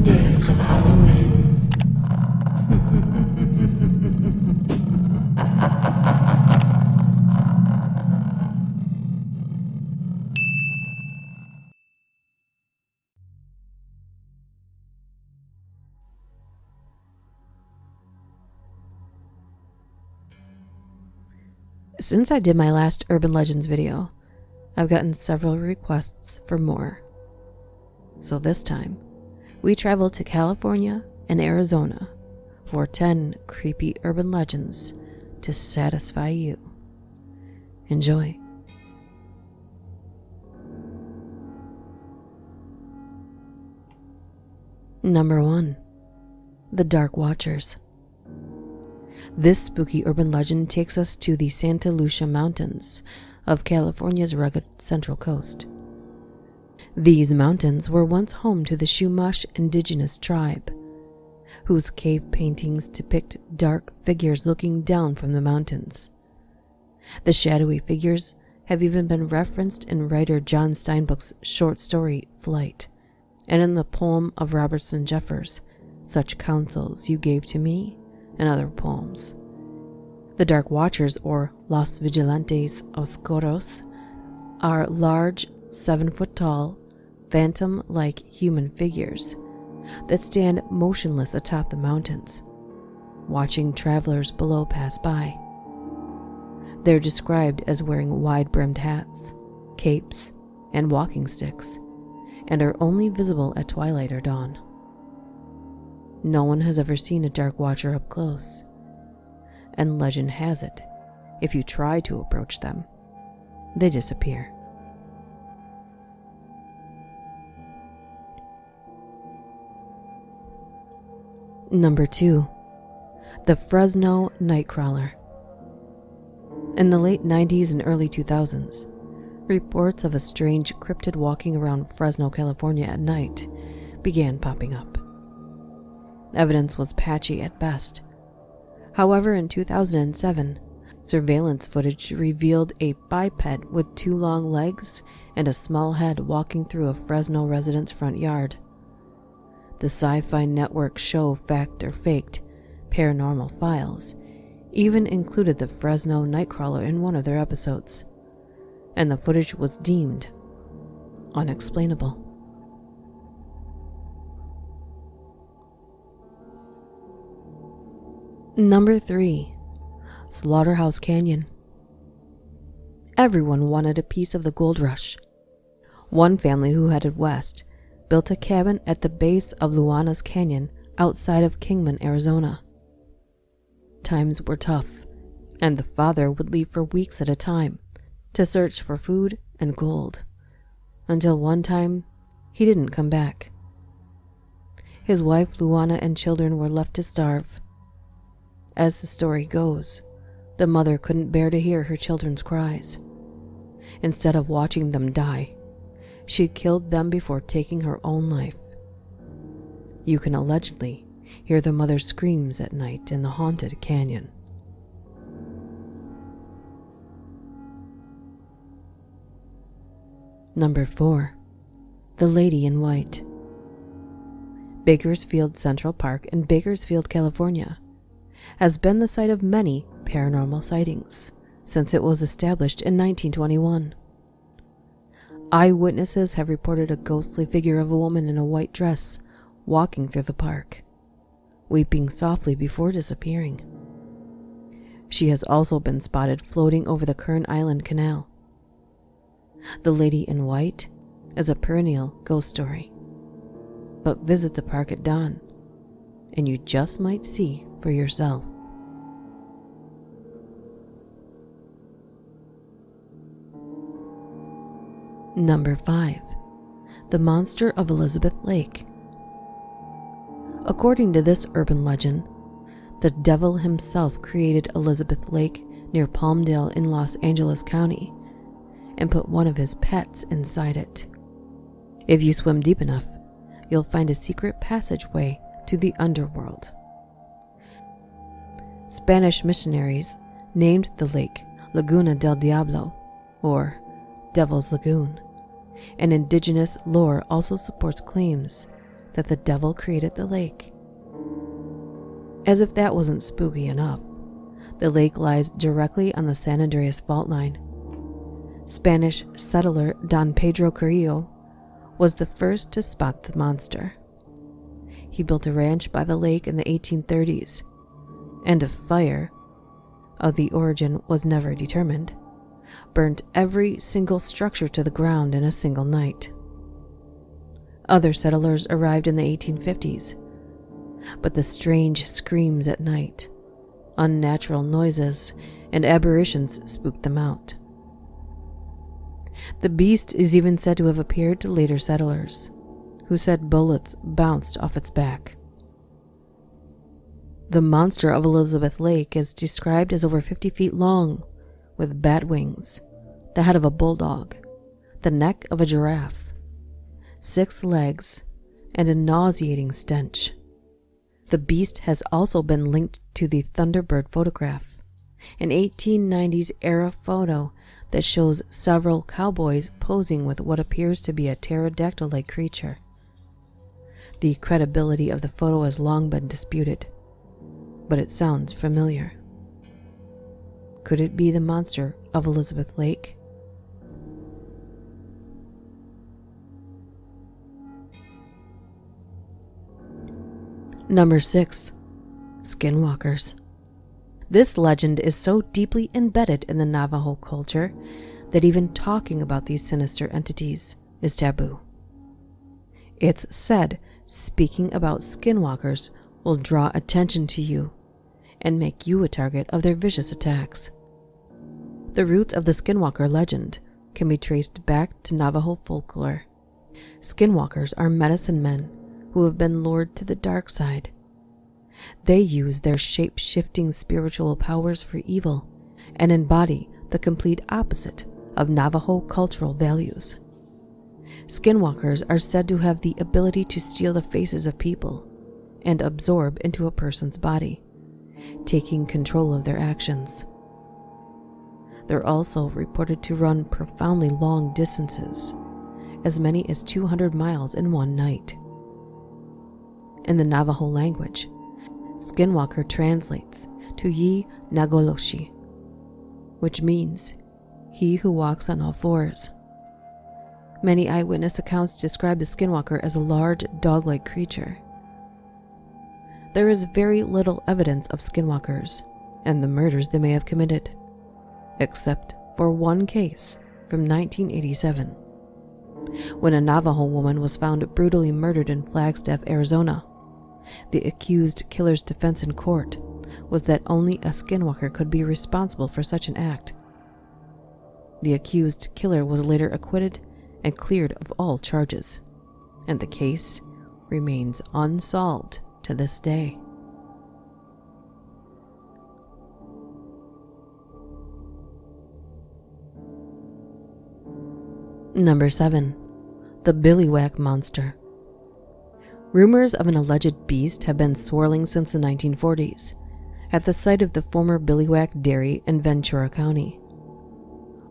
days of Halloween. Since I did my last Urban Legends video, I've gotten several requests for more. So this time, we traveled to California and Arizona for 10 creepy urban legends to satisfy you. Enjoy. Number 1. The Dark Watchers. This spooky urban legend takes us to the Santa Lucia Mountains of California's rugged central coast. These mountains were once home to the Chumash indigenous tribe, whose cave paintings depict dark figures looking down from the mountains. The shadowy figures have even been referenced in writer John Steinbeck's short story Flight, and in the poem of Robertson Jeffers, Such Counsels You Gave to Me, and other poems. The Dark Watchers, or Los Vigilantes Oscuros, are large, 7-foot-tall, phantom-like human figures that stand motionless atop the mountains, watching travelers below pass by. They're described as wearing wide-brimmed hats, capes, and walking sticks, and are only visible at twilight or dawn. No one has ever seen a Dark Watcher up close, and legend has it, if you try to approach them, they disappear. Number 2. The Fresno Nightcrawler. In the late 90s and early 2000s, reports of a strange cryptid walking around Fresno, California at night began popping up. Evidence was patchy at best. However, in 2007, surveillance footage revealed a biped with 2 long legs and a small head walking through a Fresno resident's front yard. The Sci-Fi Network show Fact or Faked, Paranormal Files, even included the Fresno Nightcrawler in one of their episodes, and the footage was deemed unexplainable. Number 3. Slaughterhouse Canyon. Everyone wanted a piece of the gold rush. One family who headed west built a cabin at the base of Luana's Canyon outside of Kingman, Arizona. Times were tough, and the father would leave for weeks at a time to search for food and gold, until one time he didn't come back. His wife Luana and children were left to starve. As the story goes, the mother couldn't bear to hear her children's cries. Instead of watching them die, she killed them before taking her own life. You can allegedly hear the mother's screams at night in the haunted canyon. Number 4. The Lady in White. Bakersfield Central Park in Bakersfield, California, has been the site of many paranormal sightings since it was established in 1921. Eyewitnesses have reported a ghostly figure of a woman in a white dress walking through the park, weeping softly before disappearing. She has also been spotted floating over the Kern Island Canal. The Lady in White is a perennial ghost story, but visit the park at dawn, and you just might see for yourself. Number 5. The Monster of Elizabeth Lake. According to this urban legend, the devil himself created Elizabeth Lake near Palmdale in Los Angeles County and put one of his pets inside it. If you swim deep enough, you'll find a secret passageway to the underworld. Spanish missionaries named the lake Laguna del Diablo, or Devil's Lagoon, and indigenous lore also supports claims that the devil created the lake. As if that wasn't spooky enough, the lake lies directly on the San Andreas fault line. Spanish settler Don Pedro Carrillo was the first to spot the monster. He built a ranch by the lake in the 1830s, and a fire, of the origin was never determined, burnt every single structure to the ground in a single night. Other settlers arrived in the 1850s, but the strange screams at night, unnatural noises, and apparitions spooked them out. The beast is even said to have appeared to later settlers, who said bullets bounced off its back. The monster of Elizabeth Lake is described as over 50 feet long, with bat wings, the head of a bulldog, the neck of a giraffe, 6 legs, and a nauseating stench. The beast has also been linked to the Thunderbird photograph, an 1890s era photo that shows several cowboys posing with what appears to be a pterodactyl-like creature. The credibility of the photo has long been disputed, but it sounds familiar. Could it be the monster of Elizabeth Lake? Number 6. Skinwalkers. This legend is so deeply embedded in the Navajo culture that even talking about these sinister entities is taboo. It's said speaking about skinwalkers will draw attention to you and make you a target of their vicious attacks. The roots of the skinwalker legend can be traced back to Navajo folklore. Skinwalkers are medicine men who have been lured to the dark side. They use their shape-shifting spiritual powers for evil and embody the complete opposite of Navajo cultural values. Skinwalkers are said to have the ability to steal the faces of people and absorb into a person's body, taking control of their actions. They're also reported to run profoundly long distances, as many as 200 miles in one night. In the Navajo language, Skinwalker translates to Yi Nagoloshi, which means he who walks on all fours. Many eyewitness accounts describe the Skinwalker as a large dog-like creature. There is very little evidence of Skinwalkers and the murders they may have committed, except for one case from 1987, when a Navajo woman was found brutally murdered in Flagstaff, Arizona. The accused killer's defense in court was that only a Skinwalker could be responsible for such an act. The accused killer was later acquitted and cleared of all charges, and the case remains unsolved to this day. Number 7. The Wak Monster. Rumors of an alleged beast have been swirling since the 1940s, at the site of the former Wak Dairy in Ventura County.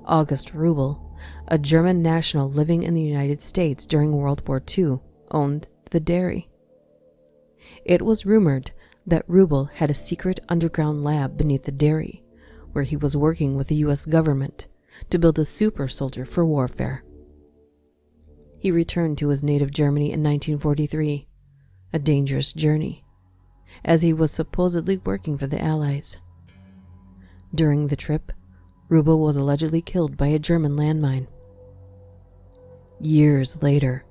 August Rubel, a German national living in the United States during World War II, owned the dairy. It was rumored that Rubel had a secret underground lab beneath the dairy, where he was working with the U.S. government to build a super soldier for warfare. He returned to his native Germany in 1943, a dangerous journey, as he was supposedly working for the Allies. During the trip, Rubel was allegedly killed by a German landmine. Years later,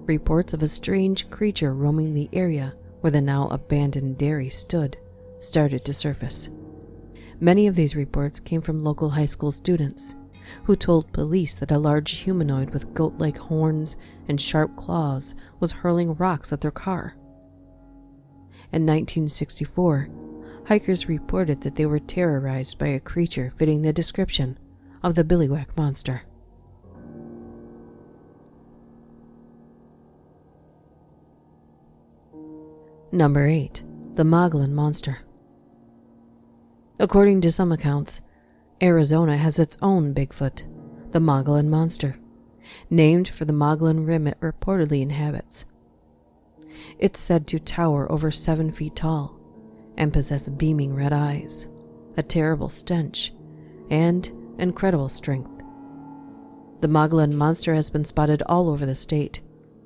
reports of a strange creature roaming the area where the now abandoned dairy stood started to surface. Many of these reports came from local high school students, who told police that a large humanoid with goat-like horns and sharp claws was hurling rocks at their car. In 1964, hikers reported that they were terrorized by a creature fitting the description of the Wak Monster. Number 8. The Mogollon Monster. According to some accounts, Arizona has its own Bigfoot, the Mogollon Monster, named for the Mogollon rim it reportedly inhabits. It's said to tower over 7 feet tall and possess beaming red eyes, a terrible stench, and incredible strength. The Mogollon Monster has been spotted all over the state,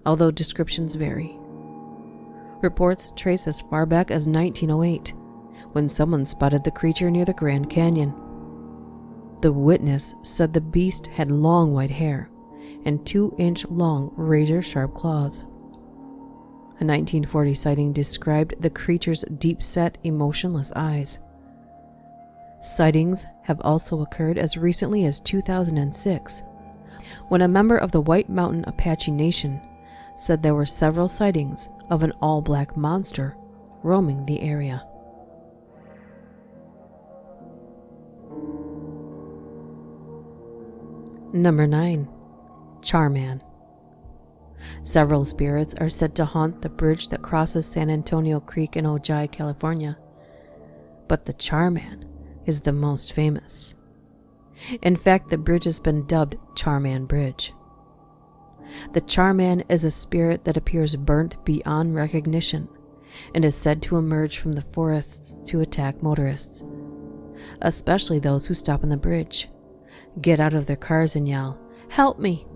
although descriptions vary. Reports trace as far back as 1908, when someone spotted the creature near the Grand Canyon. The witness said the beast had long white hair and 2-inch long razor-sharp claws. A 1940 sighting described the creature's deep-set, emotionless eyes. Sightings have also occurred as recently as 2006, when a member of the White Mountain Apache Nation said there were several sightings of an all-black monster roaming the area. Number 9. Charman. Several spirits are said to haunt the bridge that crosses San Antonio Creek in Ojai, California, but the Charman is the most famous. In fact, the bridge has been dubbed Charman Bridge. The Charman is a spirit that appears burnt beyond recognition and is said to emerge from the forests to attack motorists, especially those who stop on the bridge, get out of their cars and yell, "Help me!"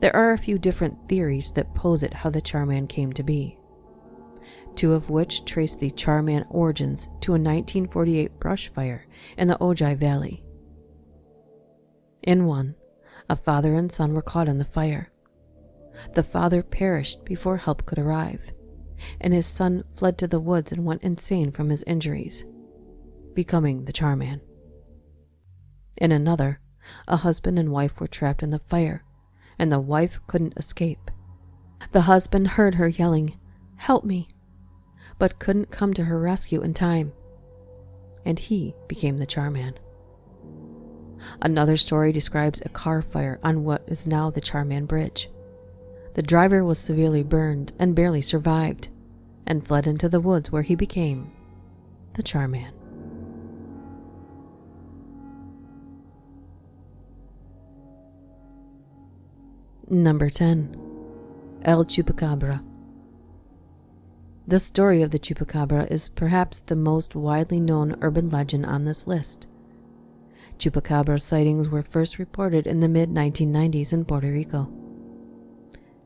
There are a few different theories that posit how the Charman came to be, 2 of which trace the Charman origins to a 1948 brush fire in the Ojai Valley. In one, a father and son were caught in the fire. The father perished before help could arrive, and his son fled to the woods and went insane from his injuries, becoming the Charman. In another, a husband and wife were trapped in the fire, and the wife couldn't escape. The husband heard her yelling, "Help me," but couldn't come to her rescue in time, and he became the Charman. Another story describes a car fire on what is now the Charman Bridge. The driver was severely burned and barely survived, and fled into the woods where he became the Charman. Number 10. El Chupacabra. The story of the Chupacabra is perhaps the most widely known urban legend on this list. Chupacabra sightings were first reported in the mid-1990s in Puerto Rico.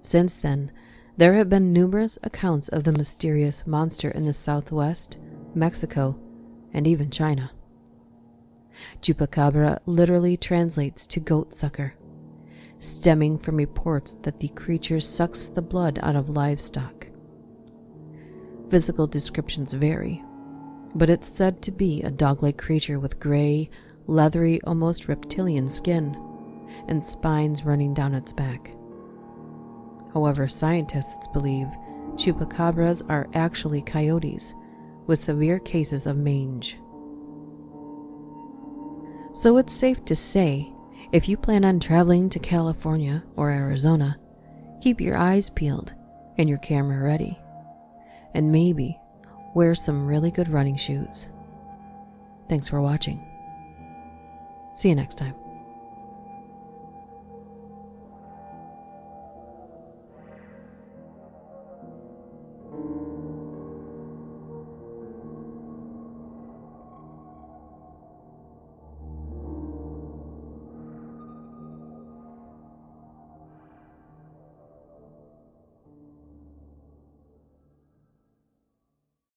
Since then, there have been numerous accounts of the mysterious monster in the Southwest, Mexico, and even China. Chupacabra literally translates to goat sucker, stemming from reports that the creature sucks the blood out of livestock. Physical descriptions vary, but it's said to be a dog-like creature with gray, leathery, almost reptilian skin, and spines running down its back. However, scientists believe chupacabras are actually coyotes with severe cases of mange. So it's safe to say, if you plan on traveling to California or Arizona, keep your eyes peeled and your camera ready, and maybe wear some really good running shoes. Thanks for watching. See you next time.